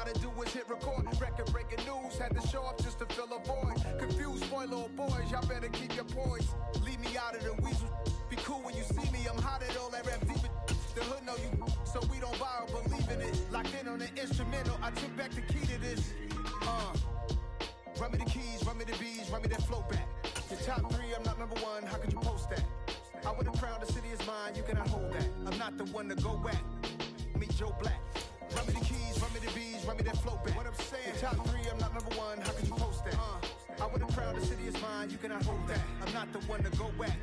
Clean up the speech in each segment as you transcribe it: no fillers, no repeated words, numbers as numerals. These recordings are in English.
gotta do is hit record. Record-breaking news, had to show up just to fill a void. Confused boy, little boys, y'all better keep your poise. Leave me out of the weasel. Be cool when you see me, I'm hot at all that rap deep. The hood know you, so we don't borrow, believe in it. Locked in on the instrumental, I took back the key to this. Run me the keys, run me the bees, run me that flow back. The top 3, I'm not number 1, how could you post that? I would have crowned the city is mine, you cannot hold that. I'm not the one to go back. Meet Joe Black. Run me the keys, run me the bees, run me that flow back. What I'm saying, top 3, I'm not number 1, how could you post that? I would have crowned the city is mine, you cannot hold that. I'm not the one to go back.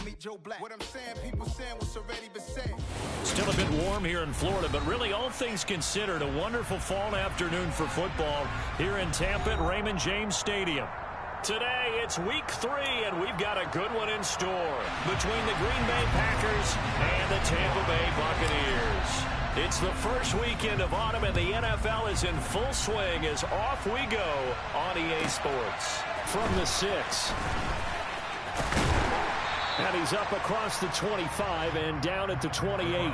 Meet Joe Black. What I'm saying, people saying what's already been said. Still a bit warm here in Florida, but really all things considered, a wonderful fall afternoon for football here in Tampa at Raymond James Stadium. Today, it's week 3, and we've got a good one in store between the Green Bay Packers and the Tampa Bay Buccaneers. It's the first weekend of autumn, and the NFL is in full swing as off we go on EA Sports. From the 6. And he's up across the 25 and down at the 28.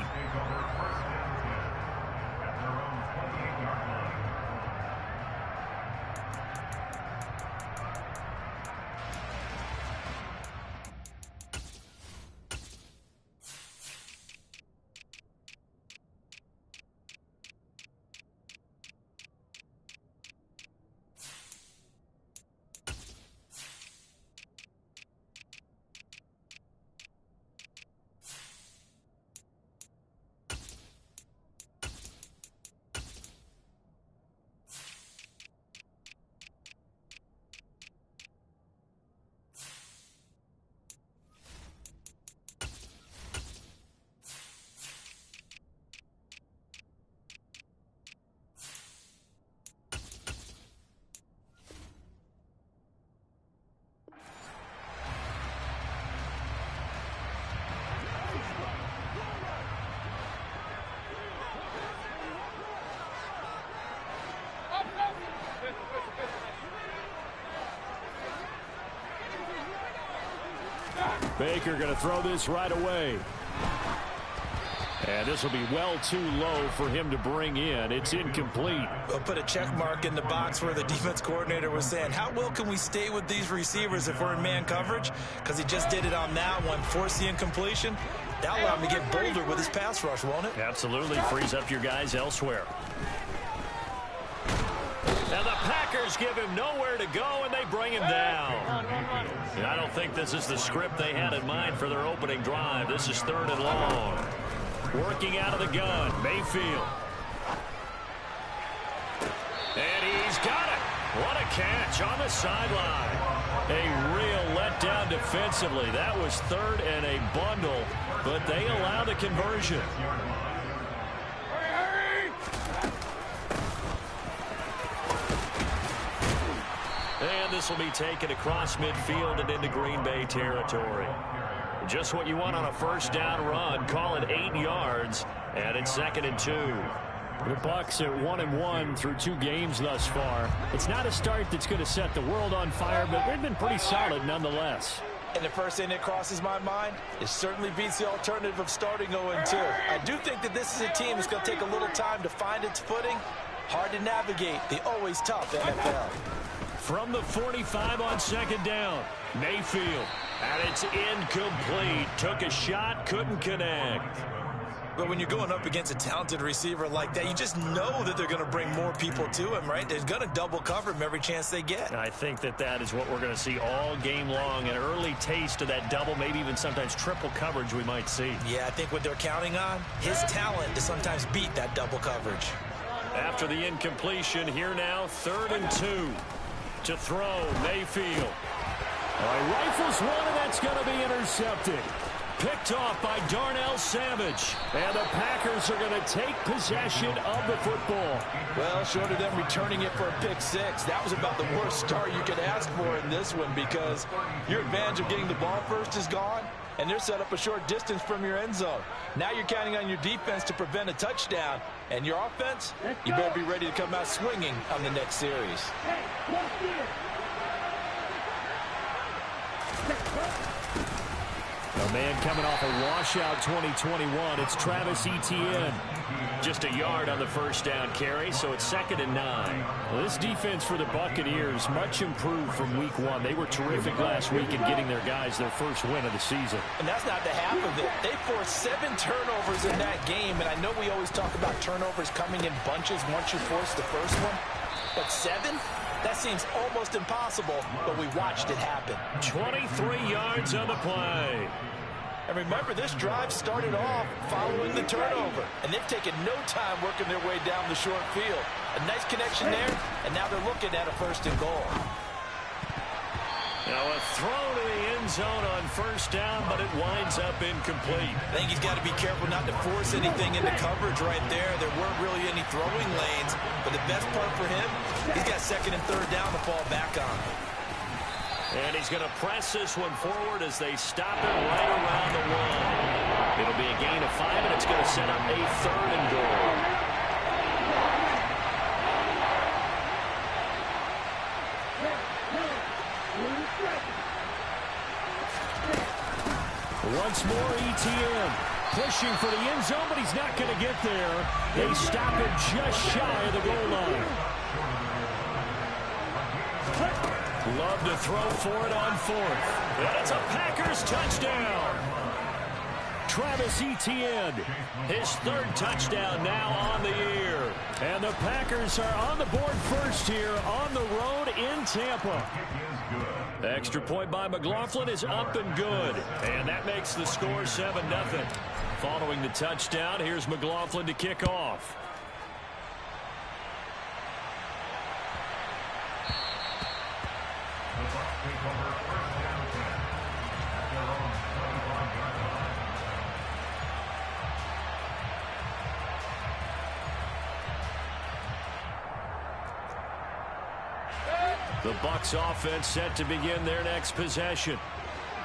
Baker going to throw this right away. And this will be well too low for him to bring in. It's incomplete. We'll put a check mark in the box where the defense coordinator was saying, how well can we stay with these receivers if we're in man coverage? Because he just did it on that one, force the incompletion. That'll allow him to get bolder with his pass rush, won't it? Absolutely. Frees up your guys elsewhere. And the Packers give him nowhere to go, and they bring him down. And I don't think this is the script they had in mind for their opening drive. This is 3rd and long. Working out of the gun, Mayfield. And he's got it. What a catch on the sideline. A real letdown defensively. That was 3rd and a bundle, but they allow the conversion. And this will be taken across midfield and into Green Bay territory. Just what you want on a first down run. Call it 8 yards, and it's 2nd and 2. The Bucs are 1-1 through 2 games thus far. It's not a start that's going to set the world on fire, but they've been pretty solid nonetheless. And the first thing that crosses my mind, it certainly beats the alternative of starting 0-2. I do think that this is a team that's going to take a little time to find its footing. Hard to navigate the always tough NFL. From the 45 on 2nd down, Mayfield. And it's incomplete. Took a shot, couldn't connect. But when you're going up against a talented receiver like that, you just know that they're going to bring more people to him, right? They're going to double cover him every chance they get. I think that is what we're going to see all game long. An early taste of that double, maybe even sometimes triple coverage we might see. Yeah, I think what they're counting on, his talent to sometimes beat that double coverage. After the incompletion, here now, 3rd and 2. To throw, Mayfield. Rifles one, and that's going to be intercepted. Picked off by Darnell Savage. And the Packers are going to take possession of the football. Well, short of them returning it for a pick 6, that was about the worst start you could ask for in this one, because your advantage of getting the ball first is gone, and they're set up a short distance from your end zone. Now you're counting on your defense to prevent a touchdown, and your offense, you better be ready to come out swinging on the next series. A man coming off a washout 2021. It's Travis Etienne. Just a yard on the first down carry, so it's 2nd and 9. Well, this defense for the Buccaneers, much improved from week 1. They were terrific last week in getting their guys their first win of the season. And that's not the half of it. They forced 7 turnovers in that game, and I know we always talk about turnovers coming in bunches once you force the first one, but 7? That seems almost impossible, but we watched it happen. 23 yards on the play. And remember, this drive started off following the turnover, and they've taken no time working their way down the short field. A nice connection there, and now they're looking at a 1st and goal. Now a throw to the end zone on 1st down, but it winds up incomplete. I think he's got to be careful not to force anything into coverage right there. There weren't really any throwing lanes, but the best part for him, he's got 2nd and 3rd down to fall back on. And he's going to press this one forward as they stop it right around the 1. It'll be a gain of 5, and it's going to set up a 3rd and goal. Once more, Etienne pushing for the end zone, but he's not going to get there. They stop it just shy of the goal line. Love to throw for it on 4th. And it's a Packers touchdown. Travis Etienne, his 3rd touchdown now on the year. And the Packers are on the board first here on the road in Tampa. Extra point by McLaughlin is up and good. And that makes the score 7-0. Following the touchdown, here's McLaughlin to kick off. The Bucs offense set to begin their next possession.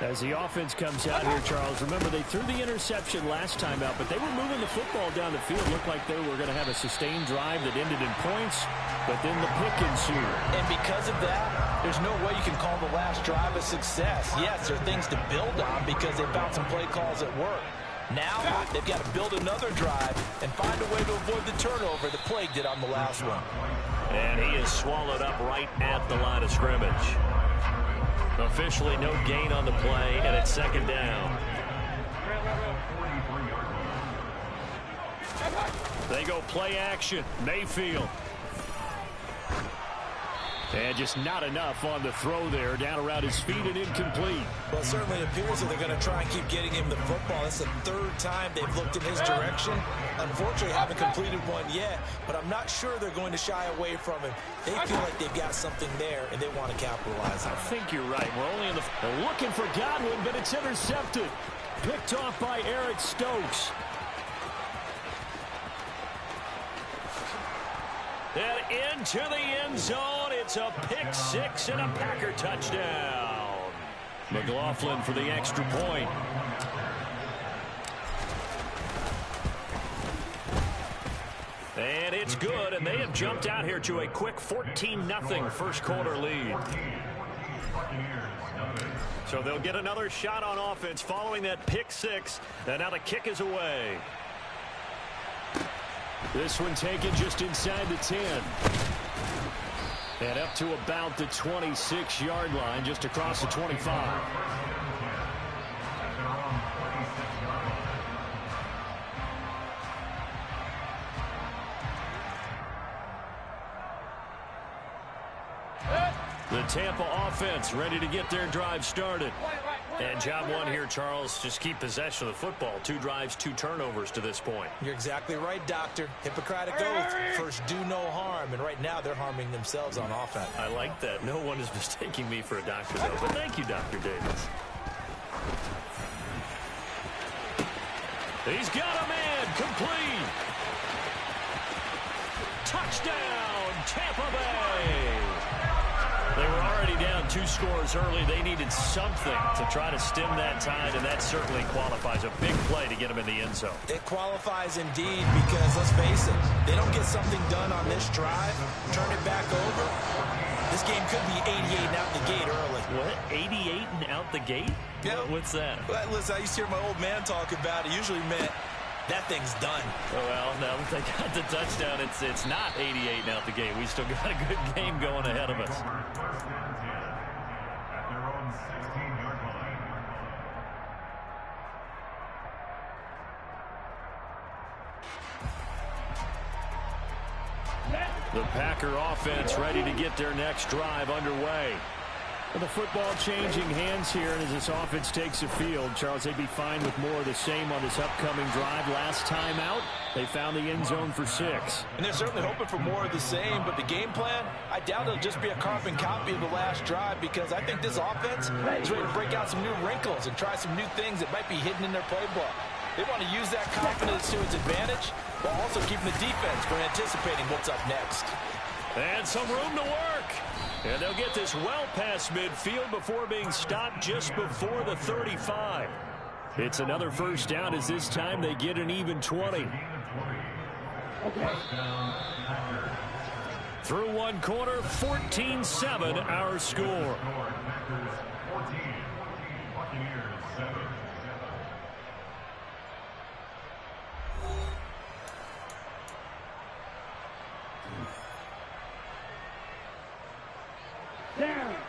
As the offense comes out here, Charles, remember they threw the interception last time out, but they were moving the football down the field. Looked like they were going to have a sustained drive that ended in points, but then the pick ensued. And because of that, there's no way you can call the last drive a success. Yes, there are things to build on because they found some play calls at work. Now they've got to build another drive and find a way to avoid the turnover that plagued it on the last one. And he is swallowed up right at the line of scrimmage. Officially no gain on the play, and it's 2nd down. They go play action. Mayfield. And just not enough on the throw there. Down around his feet and incomplete. Well, it certainly appears that they're going to try and keep getting him the football. It's the 3rd time they've looked in his direction. Unfortunately, haven't completed one yet, but I'm not sure they're going to shy away from him. They feel like they've got something there, and they want to capitalize on it. I think you're right. We're only in the... They're looking for Godwin, but it's intercepted. Picked off by Eric Stokes. And into the end zone. It's a pick 6 and a Packer touchdown. McLaughlin for the extra point. And it's good, and they have jumped out here to a quick 14-0 first quarter lead. So they'll get another shot on offense following that pick 6, and now the kick is away. This one taken just inside the 10. And up to about the 26-yard line, just across the 25. The Tampa offense ready to get their drive started. And job one here, Charles, just keep possession of the football. 2 drives, 2 turnovers to this point. You're exactly right, Doctor. Hippocratic oath. First, do no harm. And right now, they're harming themselves on offense. I like that. No one is mistaking me for a doctor, though. But thank you, Dr. Davis. He's got a man. Complete. Touchdown, Tampa Bay. They were already down 2 scores early. They needed something to try to stem that tide, and that certainly qualifies. A big play to get them in the end zone. It qualifies indeed because, let's face it, they don't get something done on this drive, turn it back over, This game could be 88 and out the gate early. What? 88 and out the gate? Yeah. What's that? Well, listen, I used to hear my old man talk about it. Usually meant that thing's done. Well, now that they got the touchdown, it's not 88 and out the gate. We still got a good game going ahead of us. The Packer offense ready to get their next drive underway. The football changing hands here, and as this offense takes the field, Charles, they'd be fine with more of the same on this upcoming drive. Last time out, they found the end zone for 6. And they're certainly hoping for more of the same, but the game plan, I doubt it'll just be a carbon copy of the last drive, because I think this offense is ready to break out some new wrinkles and try some new things that might be hidden in their playbook. They want to use that confidence to its advantage, while also keeping the defense from anticipating what's up next. And some room to work. And they'll get this well past midfield before being stopped just before the 35. It's another first down, as this time they get an even 20. Through one quarter, 14-7 our score.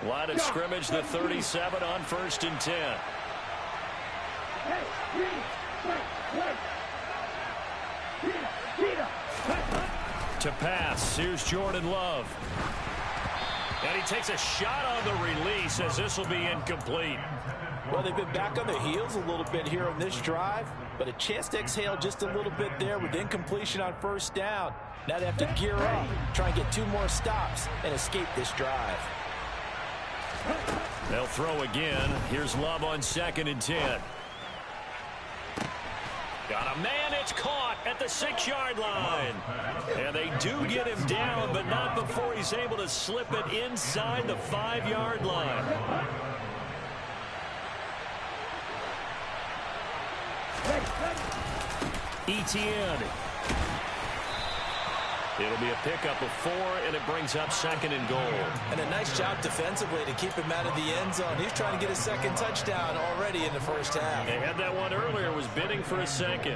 Line of scrimmage, the 37 on 1st and 10. To pass, here's Jordan Love. And he takes a shot on the release, as this will be incomplete. Well, they've been back on their heels a little bit here on this drive, but a chance to exhale just a little bit there with incompletion on 1st down. Now they have to gear up, try and get 2 more stops, and escape this drive. They'll throw again. Here's Love on 2nd and 10. Got a man, it's caught at the 6-yard line. And they do get him down, but not before he's able to slip it inside the 5-yard line. Etienne. It'll be a pickup of 4, and it brings up 2nd and goal. And a nice job defensively to keep him out of the end zone. He's trying to get his 2nd touchdown already in the 1st half. They had that one earlier, was bidding for a 2nd.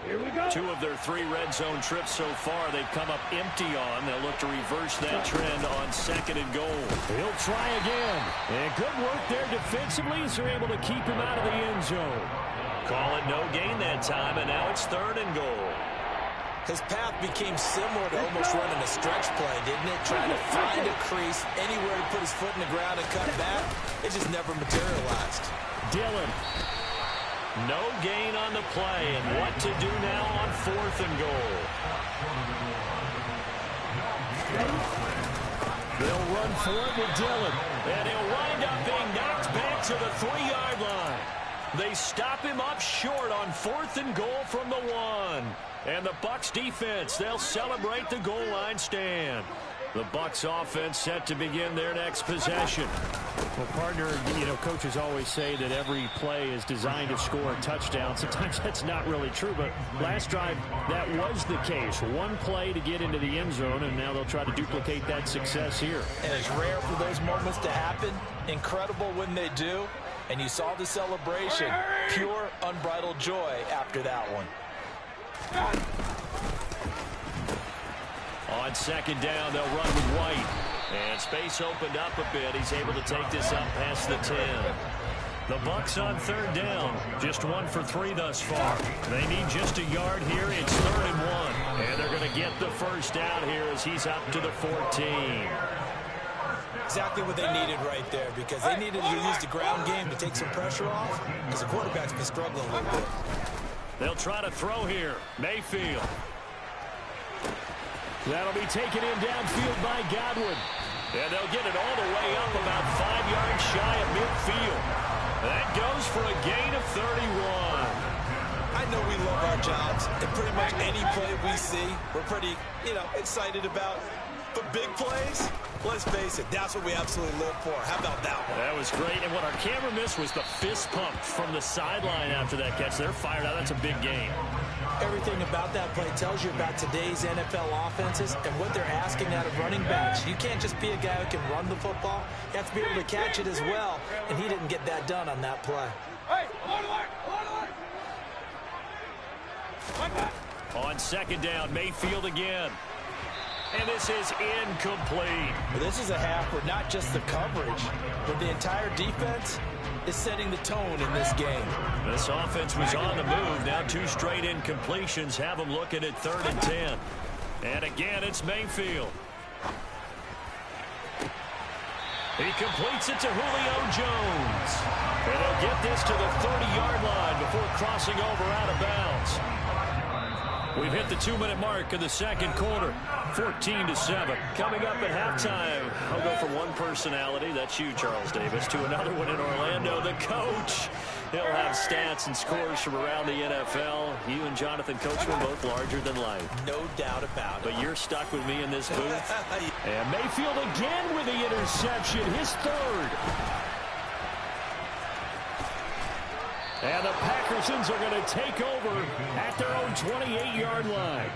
Here we go. 2 of their 3 red zone trips so far, they've come up empty on. They'll look to reverse that trend on 2nd and goal. He'll try again. And good work there defensively as they're able to keep him out of the end zone. Call it no gain that time, and now it's 3rd and goal. His path became similar to almost running a stretch play, didn't it? Trying to find a crease anywhere to put his foot in the ground and cut back. It just never materialized. Dillon. No gain on the play, and what to do now on 4th and goal. They'll run for it with Dillon, and he'll wind up being knocked back to the 3-yard line. They stop him up short on 4th and goal from the 1. And the Bucs defense, they'll celebrate the goal line stand. The Bucs offense set to begin their next possession. Well, partner, coaches always say that every play is designed to score a touchdown. Sometimes that's not really true, but last drive, that was the case. 1 play to get into the end zone, and now they'll try to duplicate that success here. And it's rare for those moments to happen. Incredible when they do. And you saw the celebration. Pure, unbridled joy after that one. On 2nd down, they'll run with White. And space opened up a bit. He's able to take this up past the 10. The Bucs on 3rd down. Just 1 for 3 thus far. They need just a yard here. It's 3rd and 1. And they're going to get the first down here as he's up to the 14. Exactly what they needed right there, because they needed to use the ground game to take some pressure off, because the quarterback's been struggling a little bit. They'll try to throw here. Mayfield. That'll be taken in downfield by Godwin. And they'll get it all the way up about 5 yards shy of midfield. That goes for a gain of 31. I know we love our jobs, and pretty much any play we see, we're pretty, excited about. But big plays, let's face it, that's what we absolutely live for. How about that one? That was great. And what our camera missed was the fist pump from the sideline after that catch. They're fired out. That's a big game. Everything about that play tells you about today's NFL offenses and what they're asking out of running backs. You can't just be a guy who can run the football. You have to be able to catch it as well, and he didn't get that done on that play. On second down, Mayfield again. And this is incomplete. Well, this is a half where not just the coverage, but the entire defense is setting the tone in this game. This offense was on the move. Now 2 straight incompletions have them looking at 3rd and 10. And again, it's Mayfield. He completes it to Julio Jones. And he'll get this to the 30-yard line before crossing over out of bounds. We've hit the 2-minute mark of the second quarter, 14-7. Coming up at halftime, I'll go from one personality, that's you, Charles Davis, to another one in Orlando, the coach. He'll have stats and scores from around the NFL. You and Jonathan Coachman both larger than life. No doubt about it. But you're stuck with me in this booth. And Mayfield again with the interception, his 3rd. And the Packersons are going to take over at their own 28-yard line.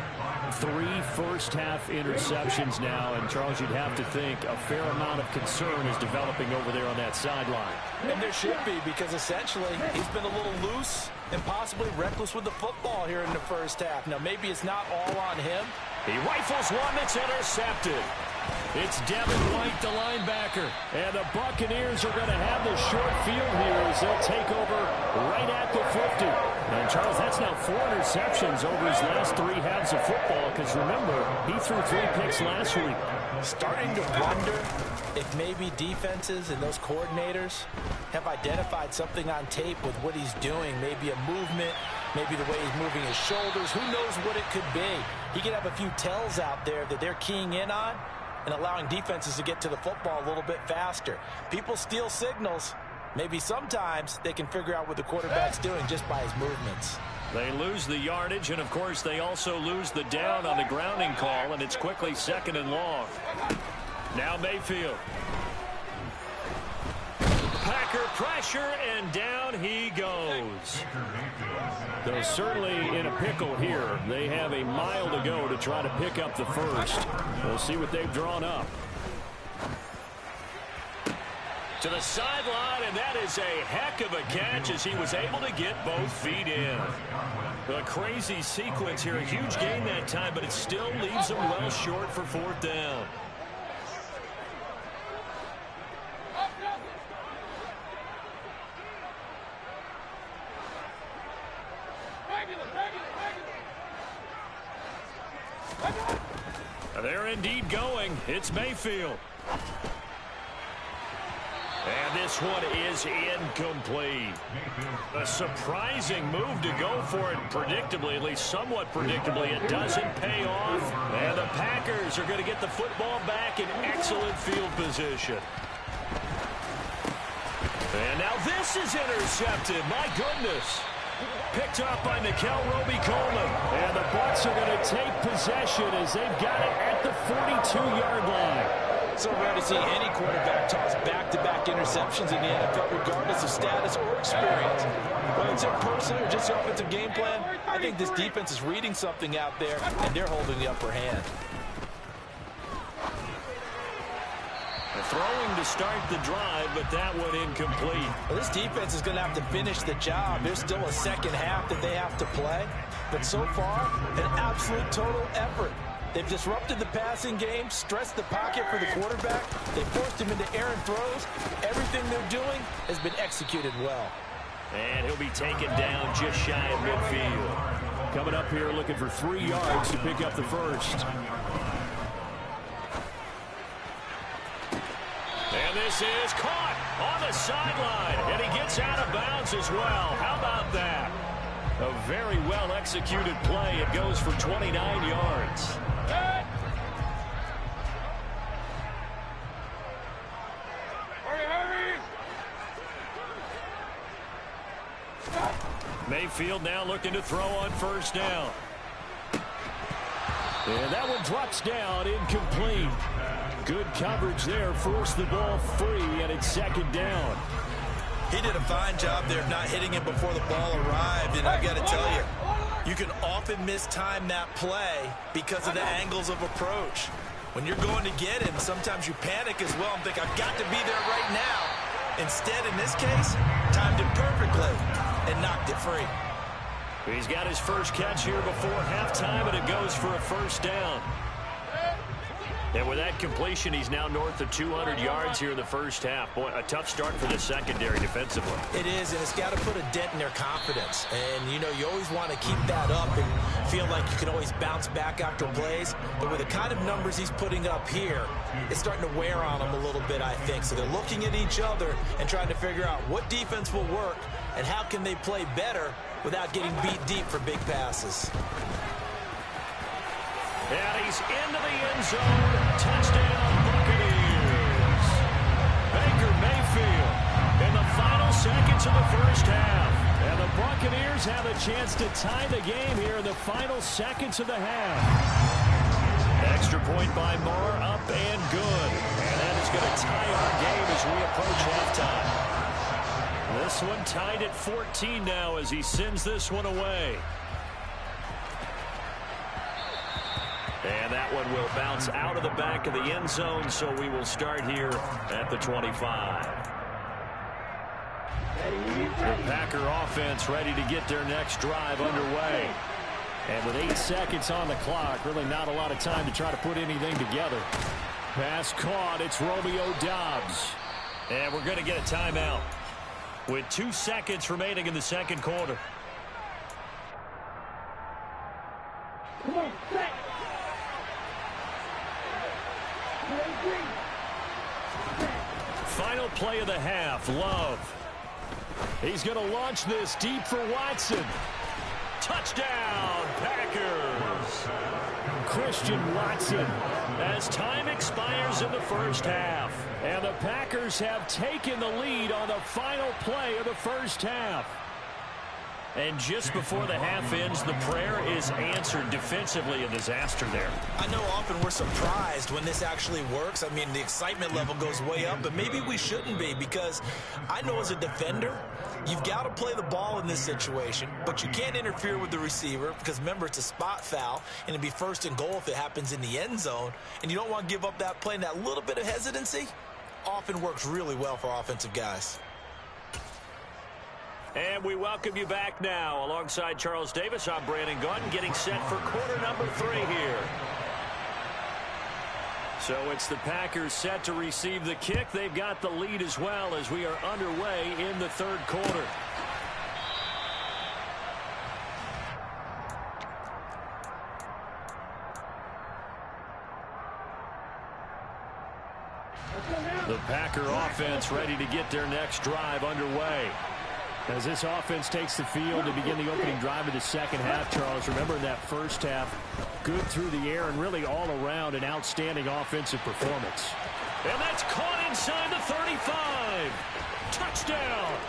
3 first-half interceptions now, and Charles, you'd have to think a fair amount of concern is developing over there on that sideline. And there should be, because essentially he's been a little loose and possibly reckless with the football here in the first half. Now, maybe it's not all on him. He rifles one that's intercepted. It's Devin White, the linebacker. And the Buccaneers are going to have the short field here as they'll take over right at the 50. And, Charles, that's now 4 interceptions over his last 3 halves of football, because, remember, he threw 3 picks last week. Starting to wonder if maybe defenses and those coordinators have identified something on tape with what he's doing. Maybe a movement, maybe the way he's moving his shoulders. Who knows what it could be? He could have a few tells out there that they're keying in on and allowing defenses to get to the football a little bit faster. People steal signals. Maybe sometimes they can figure out what the quarterback's doing just by his movements. They lose the yardage, and, of course, they also lose the down on the grounding call, and it's quickly 2nd and long. Now Mayfield. Packer pressure, and down he goes. They're certainly in a pickle here. They have a mile to go to try to pick up the first. We'll see what they've drawn up. To the sideline, and that is a heck of a catch as he was able to get both feet in. A crazy sequence here. A huge gain that time, but it still leaves them well short for 4th down. They're indeed going. It's Mayfield. And this one is incomplete. A surprising move to go for it predictably, at least somewhat predictably. It doesn't pay off. And the Packers are going to get the football back in excellent field position. And now this is intercepted. My goodness. Picked up by Nickel Roby-Coleman. And the Bucs are going to take possession as they've got it at the 42-yard line. So rare to see any quarterback toss back-to-back interceptions in the NFL, regardless of status or experience. Whether it's personal or just the offensive game plan, I think this defense is reading something out there, and they're holding the upper hand. Throwing to start the drive, but that one incomplete. Well, this defense is going to have to finish the job. There's still a second half that they have to play. But so far, an absolute total effort. They've disrupted the passing game, stressed the pocket for the quarterback. They forced him into errant throws. Everything they're doing has been executed well. And he'll be taken down just shy of midfield. Coming up here looking for 3 yards to pick up the first. And this is caught on the sideline, and he gets out of bounds as well. How about that? A very well-executed play. It goes for 29 yards. Mayfield now looking to throw on first down. And that one drops down, incomplete. Good coverage there, forced the ball free, and it's second down. He did a fine job there of not hitting him before the ball arrived, and I've got to tell you, You can often mistime that play because of the angles of approach. When you're going to get him, sometimes you panic as well and think, I've got to be there right now. Instead, in this case, timed it perfectly and knocked it free. He's got his first catch here before halftime, and it goes for a first down. And with that completion, he's now north of 200 yards here in the first half. Boy, a tough start for the secondary defensively. It is, and it's got to put a dent in their confidence. And, you know, you always want to keep that up and feel like you can always bounce back after plays. But with the kind of numbers he's putting up here, it's starting to wear on them a little bit, I think. So they're looking at each other and trying to figure out what defense will work and how can they play better without getting beat deep for big passes. And he's into the end zone. Touchdown, Buccaneers. Baker Mayfield in the final seconds of the first half. And the Buccaneers have a chance to tie the game here in the final seconds of the half. Extra point by Moore, up and good. And that is going to tie our game as we approach halftime. This one tied at 14 now as he sends this one away. And that one will bounce out of the back of the end zone, so we will start here at the 25. The Packer offense ready to get their next drive underway. And with 8 seconds on the clock, really not a lot of time to try to put anything together. Pass caught, it's Romeo Doubs. And we're going to get a timeout with 2 seconds remaining in the second quarter. Come on, set. Final play of the half, Love. He's going to launch this deep for Watson. Touchdown, Packers. Christian Watson as time expires in the first half. And the Packers have taken the lead on the final play of the first half. And just before the half ends, the prayer is answered defensively. A disaster there. I know often we're surprised when this actually works. I mean, the excitement level goes way up, but maybe we shouldn't be, because I know as a defender, you've got to play the ball in this situation, but you can't interfere with the receiver because, remember, it's a spot foul, and it'd be first and goal if it happens in the end zone, and you don't want to give up that play, and that little bit of hesitancy often works really well for offensive guys. And we welcome you back now. Alongside Charles Davis, I'm Brandon Gunn, getting set for quarter number 3 here. So it's the Packers set to receive the kick. They've got the lead as well as we are underway in the third quarter. The Packer offense ready to get their next drive underway. As this offense takes the field to begin the opening drive of the second half, Charles, remember in that first half, good through the air and really all around an outstanding offensive performance. And that's caught inside the 35. Touchdown.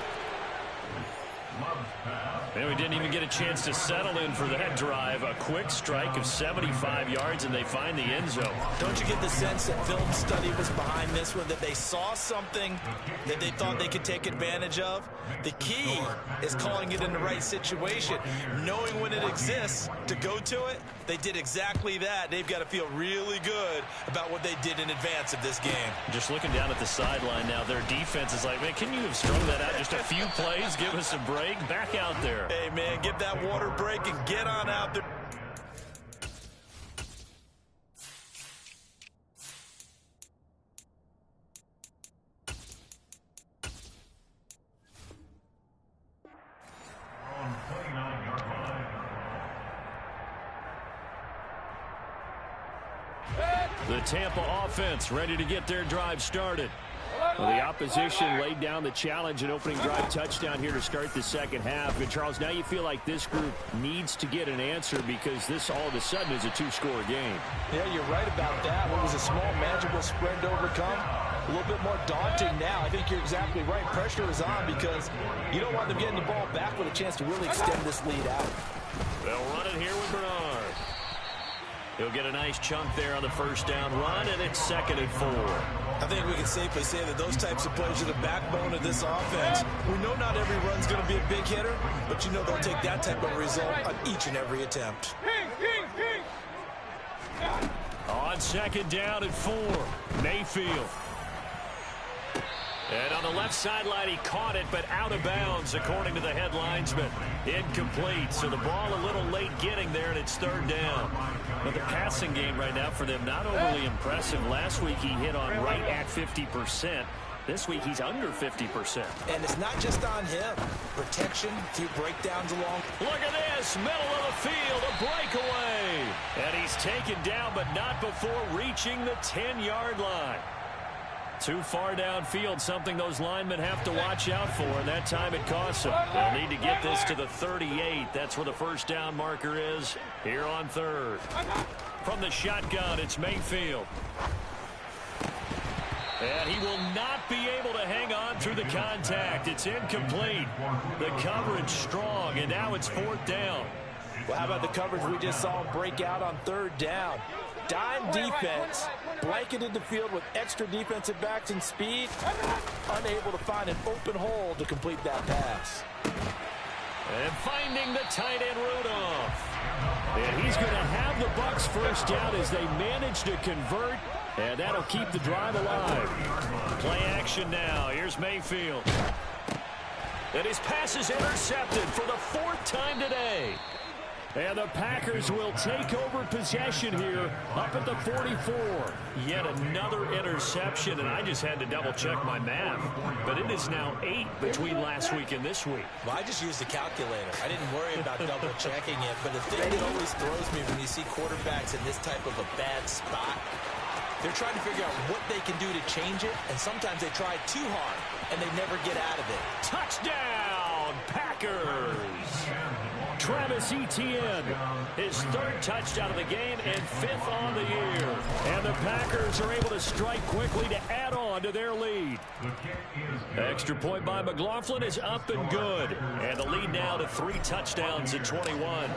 And we didn't even get a chance to settle in for that drive. A quick strike of 75 yards, and they find the end zone. Don't you get the sense that film study was behind this one, that they saw something that they thought they could take advantage of? The key is calling it in the right situation, knowing when it exists to go to it. They did exactly that. They've got to feel really good about what they did in advance of this game. Just looking down at the sideline now, their defense is like, man, can you have strung that out just a few plays? Give us a break. Back out there. Hey, man, give that water break and get on out there. The Tampa offense ready to get their drive started. Well, the opposition laid down the challenge and opening drive touchdown here to start the second half. But, Charles, now you feel like this group needs to get an answer because this all of a sudden is a 2-score game. Yeah, you're right about that. What was a small, manageable spread to overcome, a little bit more daunting now. I think you're exactly right. Pressure is on because you don't want them getting the ball back with a chance to really extend this lead out. They'll run it here with Bernard. He'll get a nice chunk there on the first down run, and it's 2nd and 4. I think we can safely say that those types of plays are the backbone of this offense. We know not every run's going to be a big hitter, but you know they'll take that type of result on each and every attempt. On 2nd down and 4, Mayfield. And on the left sideline, he caught it, but out of bounds, according to the head linesman. Incomplete, so the ball a little late getting there, and it's 3rd down. But the passing game right now for them, not overly impressive. Last week, he hit on right at 50%. This week, he's under 50%. And it's not just on him. Protection, a few breakdowns along. Look at this, middle of the field, a breakaway. And he's taken down, but not before reaching the 10-yard line. Too far downfield, something those linemen have to watch out for, and that time it costs them. They'll need to get this to the 38. That's where the first down marker is here on 3rd. From the shotgun, it's Mayfield. And he will not be able to hang on through the contact. It's incomplete. The coverage strong, and now it's 4th down. Well, how about the coverage we just saw break out on 3rd down? Dime defense, blanketed the field with extra defensive backs and speed, unable to find an open hole to complete that pass. And finding the tight end Rudolph. And he's going to have the Bucs first down as they manage to convert, and that'll keep the drive alive. Play action now. Here's Mayfield. And his pass is intercepted for the 4th time today. And the Packers will take over possession here up at the 44. Yet another interception, and I just had to double-check my math. But it is now 8 between last week and this week. Well, I just used the calculator. I didn't worry about double-checking it. But the thing that always throws me when you see quarterbacks in this type of a bad spot, they're trying to figure out what they can do to change it, and sometimes they try too hard, and they never get out of it. Touchdown, Packers! Travis Etienne, his 3rd touchdown of the game and 5th on the year. And the Packers are able to strike quickly to add on to their lead. Extra point by McLaughlin is up and good. And the lead now to 3 touchdowns in 21.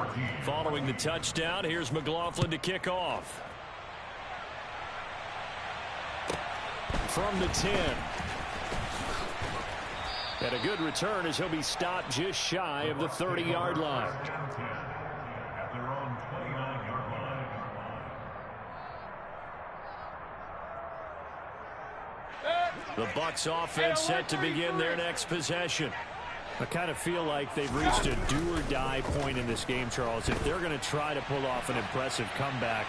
Following the touchdown, here's McLaughlin to kick off. From the 10. And a good return as he'll be stopped just shy of the 30-yard line. The Bucs offense set to begin their next possession. I kind of feel like they've reached a do-or-die point in this game, Charles. If they're going to try to pull off an impressive comeback,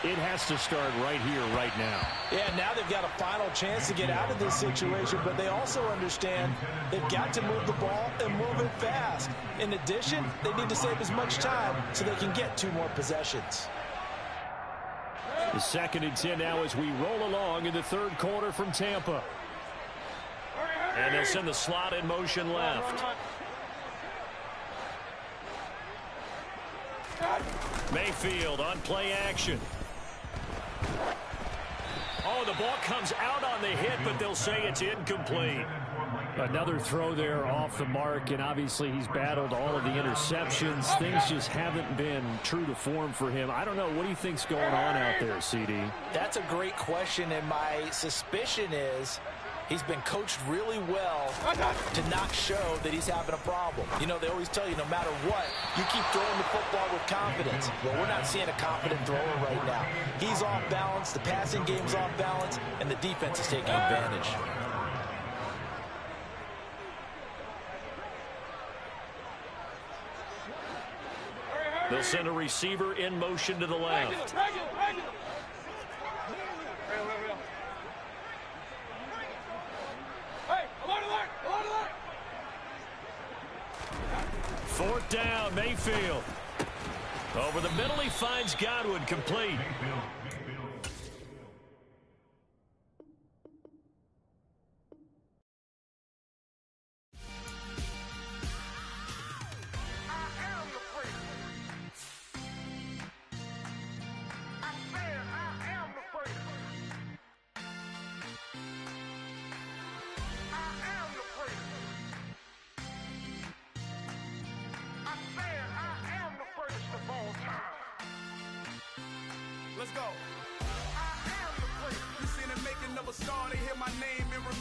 it has to start right here, right now. Yeah, now they've got a final chance to get out of this situation, but they also understand they've got to move the ball and move it fast. In addition, they need to save as much time so they can get 2 more possessions. The 2nd and 10 now as we roll along in the 3rd quarter from Tampa. And they'll send the slot in motion left. Mayfield on play action. Oh, the ball comes out on the hit, but they'll say it's incomplete. Another throw there off the mark, and obviously he's battled all of the interceptions. Things just haven't been true to form for him. I don't know. What do you think's going on out there, CD? That's a great question, and my suspicion is he's been coached really well to not show that he's having a problem. You know, they always tell you no matter what, you keep throwing the football with confidence. Well, we're not seeing a confident thrower right now. He's off balance, the passing game's off balance, and the defense is taking advantage. They'll send a receiver in motion to the left. Fourth down, Mayfield. Over the middle, he finds Godwin, complete. Let's go. I am the place. You seen the making of a star, they hear my name and remember.